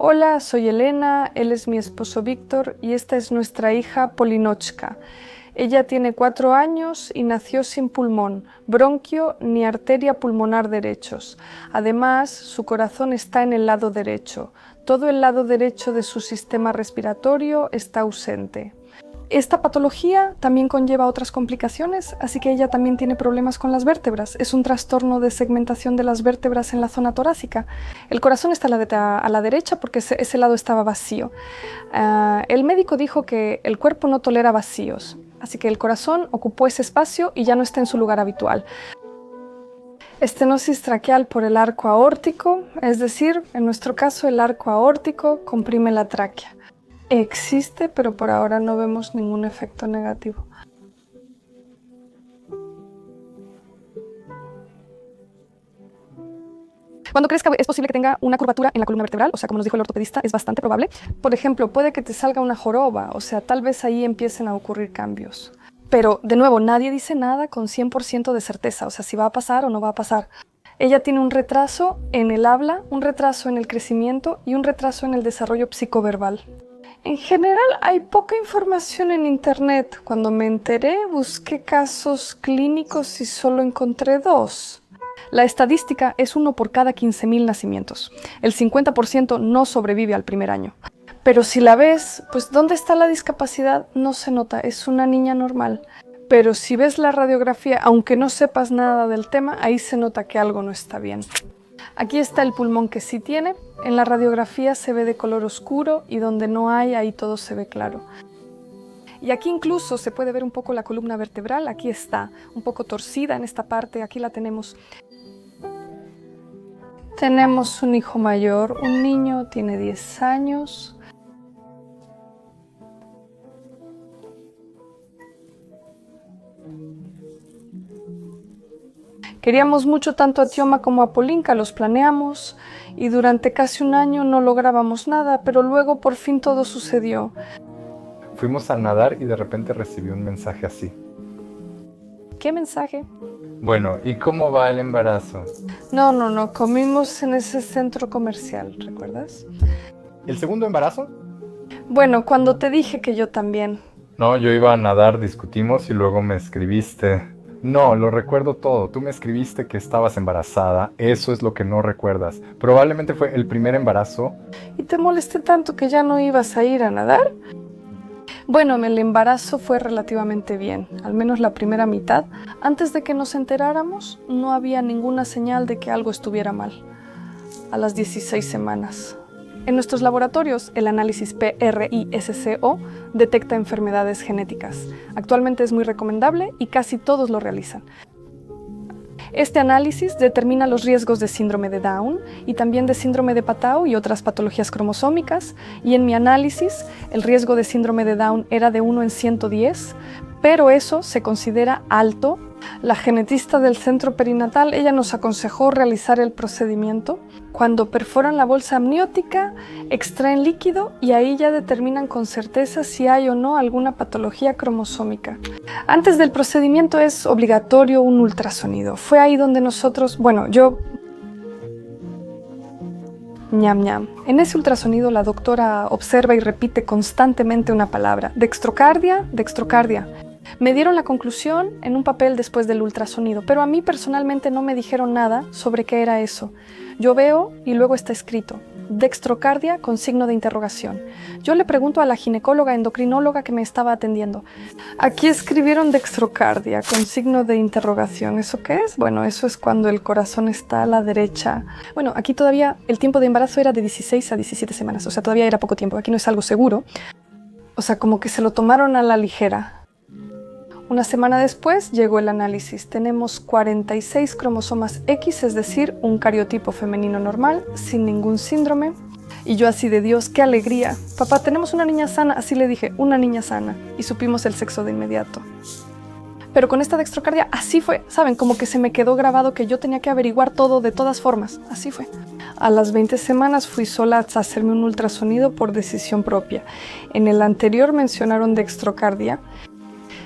Hola, soy Elena, él es mi esposo Víctor y esta es nuestra hija Polinochka. Ella tiene 4 años y nació sin pulmón, bronquio ni arteria pulmonar derechos. Además, su corazón está en el lado derecho. Todo el lado derecho de su sistema respiratorio está ausente. Esta patología también conlleva otras complicaciones, así que ella también tiene problemas con las vértebras. Es un trastorno de segmentación de las vértebras en la zona torácica. El corazón está a la derecha porque ese lado estaba vacío. El médico dijo que el cuerpo no tolera vacíos, así que el corazón ocupó ese espacio y ya no está en su lugar habitual. Estenosis traqueal por el arco aórtico, es decir, en nuestro caso el arco aórtico comprime la tráquea. Existe, pero por ahora no vemos ningún efecto negativo. Cuando crezca es posible que tenga una curvatura en la columna vertebral, o sea, como nos dijo el ortopedista, es bastante probable. Por ejemplo, puede que te salga una joroba, o sea, tal vez ahí empiecen a ocurrir cambios. Pero, de nuevo, nadie dice nada con 100% de certeza, o sea, si va a pasar o no va a pasar. Ella tiene un retraso en el habla, un retraso en el crecimiento y un retraso en el desarrollo psicoverbal. En general hay poca información en internet. Cuando me enteré, busqué casos clínicos y solo encontré 2. La estadística es 1 por cada 15.000 nacimientos. El 50% no sobrevive al primer año. Pero si la ves, pues ¿dónde está la discapacidad? No se nota, es una niña normal. Pero si ves la radiografía, aunque no sepas nada del tema, ahí se nota que algo no está bien. Aquí está el pulmón que sí tiene. En la radiografía se ve de color oscuro y donde no hay, ahí todo se ve claro. Y aquí incluso se puede ver un poco la columna vertebral. Aquí está un poco torcida en esta parte, aquí la tenemos. Tenemos un hijo mayor, un niño, tiene 10 años. Queríamos mucho tanto a Tioma como a Polinka, los planeamos y durante casi un año no lográbamos nada, pero luego por fin todo sucedió. Fuimos a nadar y de repente recibí un mensaje así. ¿Qué mensaje? Bueno, ¿y cómo va el embarazo? No, comimos en ese centro comercial, ¿recuerdas? ¿El segundo embarazo? Bueno, cuando te dije que yo también. No, yo iba a nadar, discutimos y luego me escribiste. No, lo recuerdo todo. Tú me escribiste que estabas embarazada. Eso es lo que no recuerdas. Probablemente fue el primer embarazo. ¿Y te molesté tanto que ya no ibas a ir a nadar? Bueno, el embarazo fue relativamente bien, al menos la primera mitad. Antes de que nos enteráramos, no había ninguna señal de que algo estuviera mal. A las 16 semanas. En nuestros laboratorios, el análisis PRISCO detecta enfermedades genéticas. Actualmente es muy recomendable y casi todos lo realizan. Este análisis determina los riesgos de síndrome de Down y también de síndrome de Patau y otras patologías cromosómicas. Y en mi análisis, el riesgo de síndrome de Down era de 1 en 110, pero eso se considera alto. La genetista del centro perinatal, ella nos aconsejó realizar el procedimiento. Cuando perforan la bolsa amniótica, extraen líquido y ahí ya determinan con certeza si hay o no alguna patología cromosómica. Antes del procedimiento es obligatorio un ultrasonido. Fue ahí donde nosotros, ñam. En ese ultrasonido la doctora observa y repite constantemente una palabra, dextrocardia. Me dieron la conclusión en un papel después del ultrasonido, pero a mí personalmente no me dijeron nada sobre qué era eso. Yo veo y luego está escrito, dextrocardia con signo de interrogación. Yo le pregunto a la ginecóloga endocrinóloga que me estaba atendiendo, aquí escribieron dextrocardia con signo de interrogación, ¿eso qué es? Bueno, eso es cuando el corazón está a la derecha. Bueno, aquí todavía el tiempo de embarazo era de 16 a 17 semanas, o sea, todavía era poco tiempo, aquí no es algo seguro. O sea, como que se lo tomaron a la ligera. Una semana después llegó el análisis. Tenemos 46 cromosomas X, es decir, un cariotipo femenino normal, sin ningún síndrome. Y yo así de Dios, ¡qué alegría! Papá, tenemos una niña sana, así le dije, una niña sana. Y supimos el sexo de inmediato. Pero con esta dextrocardia, así fue, ¿saben? Como que se me quedó grabado que yo tenía que averiguar todo de todas formas. Así fue. A las 20 semanas fui sola a hacerme un ultrasonido por decisión propia. En el anterior mencionaron dextrocardia.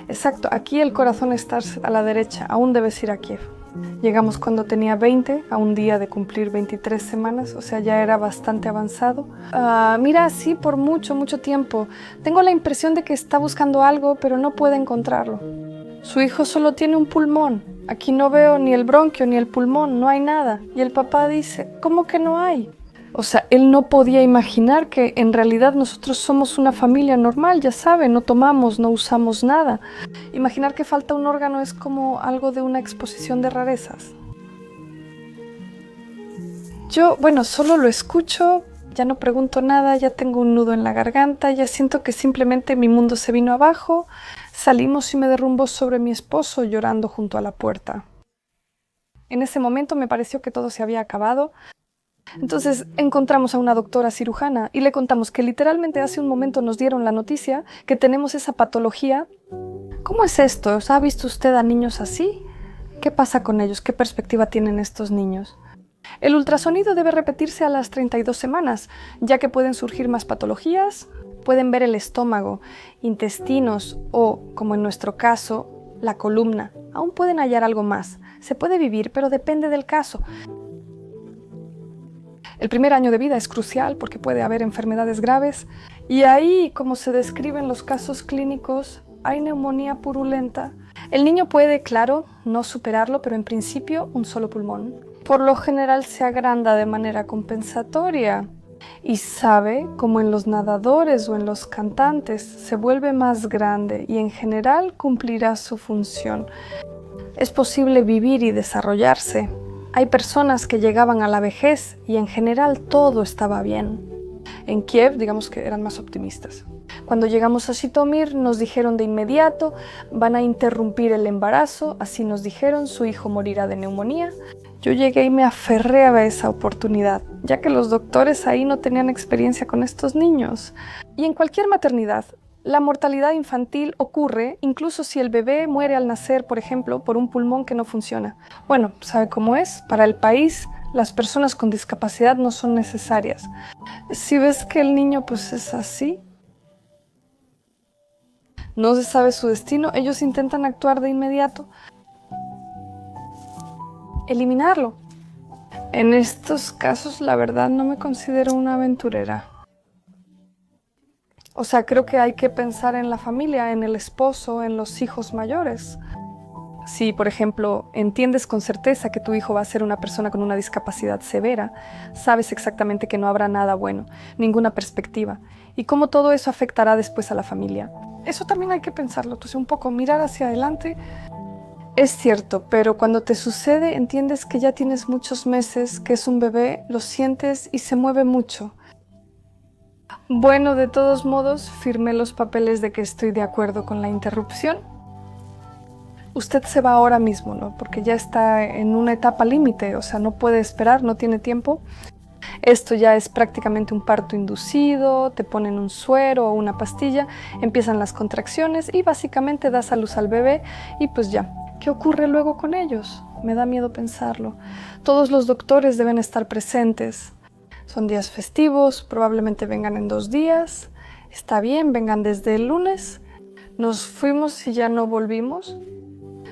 Exacto, aquí el corazón está a la derecha, aún debes ir a Kiev. Llegamos cuando tenía 20, a un día de cumplir 23 semanas, o sea, ya era bastante avanzado. Mira así por mucho, mucho tiempo. Tengo la impresión de que está buscando algo, pero no puede encontrarlo. Su hijo solo tiene un pulmón. Aquí no veo ni el bronquio ni el pulmón, no hay nada. Y el papá dice, ¿cómo que no hay? O sea, él no podía imaginar que en realidad nosotros somos una familia normal, ya sabe, no tomamos, no usamos nada. Imaginar que falta un órgano es como algo de una exposición de rarezas. Yo, bueno, solo lo escucho, ya no pregunto nada, ya tengo un nudo en la garganta, ya siento que simplemente mi mundo se vino abajo. Salimos y me derrumbó sobre mi esposo llorando junto a la puerta. En ese momento me pareció que todo se había acabado. Entonces encontramos a una doctora cirujana y le contamos que literalmente hace un momento nos dieron la noticia que tenemos esa patología. ¿Cómo es esto? ¿Ha visto usted a niños así? ¿Qué pasa con ellos? ¿Qué perspectiva tienen estos niños? El ultrasonido debe repetirse a las 32 semanas, ya que pueden surgir más patologías, pueden ver el estómago, intestinos o, como en nuestro caso, la columna. Aún pueden hallar algo más. Se puede vivir, pero depende del caso. El primer año de vida es crucial porque puede haber enfermedades graves y ahí, como se describe en los casos clínicos, hay neumonía purulenta. El niño puede, claro, no superarlo, pero en principio un solo pulmón. Por lo general se agranda de manera compensatoria y sabe, como en los nadadores o en los cantantes, se vuelve más grande y en general cumplirá su función. Es posible vivir y desarrollarse. Hay personas que llegaban a la vejez y en general todo estaba bien. En Kiev, digamos que eran más optimistas. Cuando llegamos a Zhytomyr nos dijeron de inmediato, van a interrumpir el embarazo, así nos dijeron, su hijo morirá de neumonía. Yo llegué y me aferré a esa oportunidad, ya que los doctores ahí no tenían experiencia con estos niños. Y en cualquier maternidad, la mortalidad infantil ocurre incluso si el bebé muere al nacer, por ejemplo, por un pulmón que no funciona. Bueno, ¿sabe cómo es? Para el país, las personas con discapacidad no son necesarias. Si ves que el niño pues es así, no se sabe su destino, ellos intentan actuar de inmediato. Eliminarlo. En estos casos, la verdad, no me considero una aventurera. O sea, creo que hay que pensar en la familia, en el esposo, en los hijos mayores. Si, por ejemplo, entiendes con certeza que tu hijo va a ser una persona con una discapacidad severa, sabes exactamente que no habrá nada bueno, ninguna perspectiva, y cómo todo eso afectará después a la familia. Eso también hay que pensarlo, entonces un poco mirar hacia adelante. Es cierto, pero cuando te sucede entiendes que ya tienes muchos meses, que es un bebé, lo sientes y se mueve mucho. Bueno, de todos modos, firmé los papeles de que estoy de acuerdo con la interrupción. Usted se va ahora mismo, ¿no? Porque ya está en una etapa límite, o sea, no puede esperar, no tiene tiempo. Esto ya es prácticamente un parto inducido, te ponen un suero o una pastilla, empiezan las contracciones y básicamente das a luz al bebé y pues ya. ¿Qué ocurre luego con ellos? Me da miedo pensarlo. Todos los doctores deben estar presentes. Son días festivos, probablemente vengan en 2 días. Está bien, vengan desde el lunes. Nos fuimos y ya no volvimos.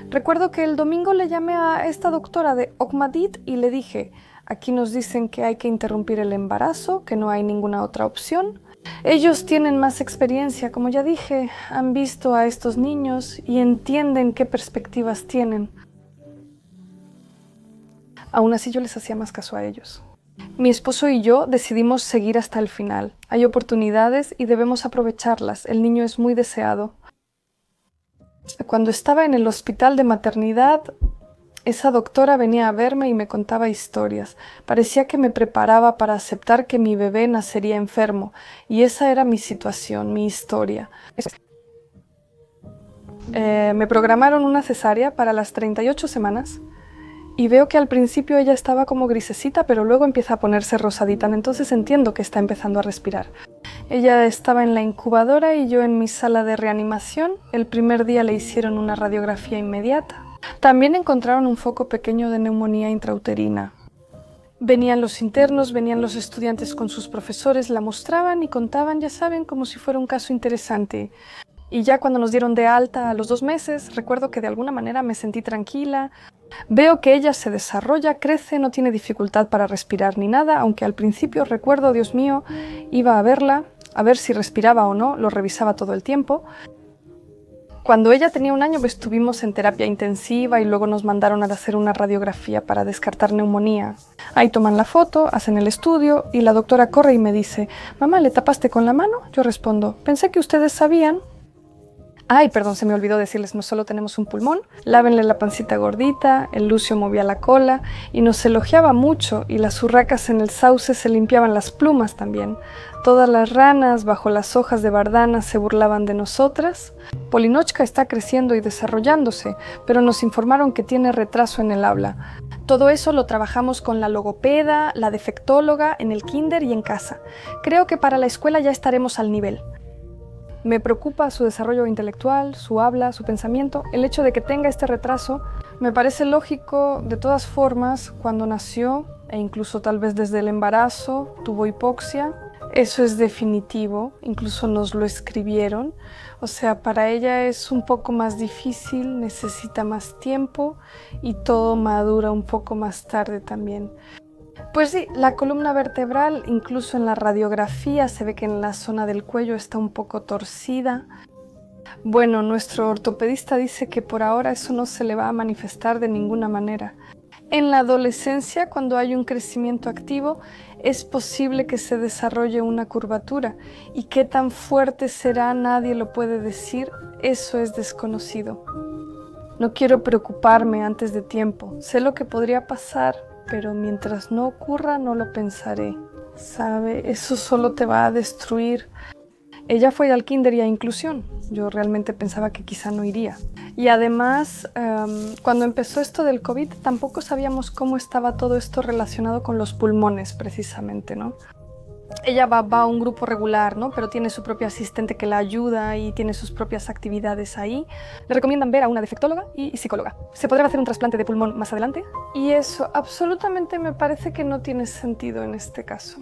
Recuerdo que el domingo le llamé a esta doctora de Okmadit y le dije, aquí nos dicen que hay que interrumpir el embarazo, que no hay ninguna otra opción. Ellos tienen más experiencia, como ya dije, han visto a estos niños y entienden qué perspectivas tienen. Aún así yo les hacía más caso a ellos. Mi esposo y yo decidimos seguir hasta el final. Hay oportunidades y debemos aprovecharlas. El niño es muy deseado. Cuando estaba en el hospital de maternidad, esa doctora venía a verme y me contaba historias. Parecía que me preparaba para aceptar que mi bebé nacería enfermo. Y esa era mi situación, mi historia. Me programaron una cesárea para las 38 semanas. Y veo que al principio ella estaba como grisecita, pero luego empieza a ponerse rosadita, entonces entiendo que está empezando a respirar. Ella estaba en la incubadora y yo en mi sala de reanimación. El primer día le hicieron una radiografía inmediata. También encontraron un foco pequeño de neumonía intrauterina. Venían los internos, venían los estudiantes con sus profesores, la mostraban y contaban, ya saben, como si fuera un caso interesante. Y ya cuando nos dieron de alta a los 2 meses, recuerdo que de alguna manera me sentí tranquila. Veo que ella se desarrolla, crece, no tiene dificultad para respirar ni nada, aunque al principio recuerdo, Dios mío, iba a verla, a ver si respiraba o no, lo revisaba todo el tiempo. Cuando ella tenía 1 año estuvimos en terapia intensiva y luego nos mandaron a hacer una radiografía para descartar neumonía. Ahí toman la foto, hacen el estudio y la doctora corre y me dice: «Mamá, ¿le tapaste con la mano?». Yo respondo: «Pensé que ustedes sabían». Ay, perdón, se me olvidó decirles, no solo tenemos un pulmón, lávenle la pancita gordita, el Lucio movía la cola y nos elogiaba mucho y las urracas en el sauce se limpiaban las plumas también. Todas las ranas bajo las hojas de bardana se burlaban de nosotras. Polinochka está creciendo y desarrollándose, pero nos informaron que tiene retraso en el habla. Todo eso lo trabajamos con la logopeda, la defectóloga, en el kinder y en casa. Creo que para la escuela ya estaremos al nivel. Me preocupa su desarrollo intelectual, su habla, su pensamiento. El hecho de que tenga este retraso me parece lógico. De todas formas, cuando nació, e incluso tal vez desde el embarazo, tuvo hipoxia. Eso es definitivo, incluso nos lo escribieron. O sea, para ella es un poco más difícil, necesita más tiempo y todo madura un poco más tarde también. Pues sí, la columna vertebral, incluso en la radiografía, se ve que en la zona del cuello está un poco torcida. Bueno, nuestro ortopedista dice que por ahora eso no se le va a manifestar de ninguna manera. En la adolescencia, cuando hay un crecimiento activo, es posible que se desarrolle una curvatura. ¿Y qué tan fuerte será? Nadie lo puede decir, eso es desconocido. No quiero preocuparme antes de tiempo, sé lo que podría pasar, pero mientras no ocurra no lo pensaré, ¿sabe? Eso solo te va a destruir. Ella fue al kinder y a inclusión. Yo realmente pensaba que quizá no iría. Y además, cuando empezó esto del COVID, tampoco sabíamos cómo estaba todo esto relacionado con los pulmones, precisamente, ¿no? Ella va a un grupo regular, ¿no? Pero tiene su propio asistente que la ayuda y tiene sus propias actividades ahí. Le recomiendan ver a una defectóloga y psicóloga. ¿Se podrá hacer un trasplante de pulmón más adelante? Y eso absolutamente me parece que no tiene sentido en este caso.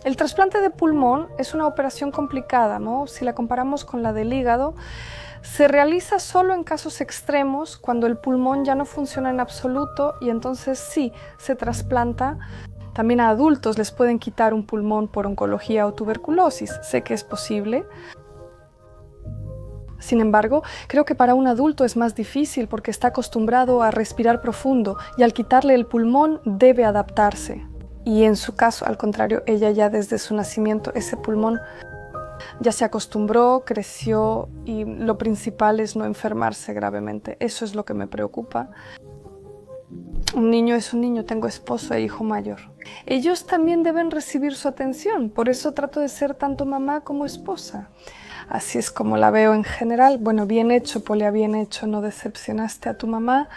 El trasplante de pulmón es una operación complicada, ¿no? Si la comparamos con la del hígado, se realiza solo en casos extremos, cuando el pulmón ya no funciona en absoluto y entonces sí, se trasplanta. También a adultos les pueden quitar un pulmón por oncología o tuberculosis. Sé que es posible. Sin embargo, creo que para un adulto es más difícil porque está acostumbrado a respirar profundo y al quitarle el pulmón debe adaptarse. Y en su caso, al contrario, ella ya desde su nacimiento, ese pulmón ya se acostumbró, creció y lo principal es no enfermarse gravemente. Eso es lo que me preocupa. Un niño es un niño, tengo esposo e hijo mayor. Ellos también deben recibir su atención, por eso trato de ser tanto mamá como esposa. Así es como la veo en general. Bueno, bien hecho, Polia, bien hecho, no decepcionaste a tu mamá.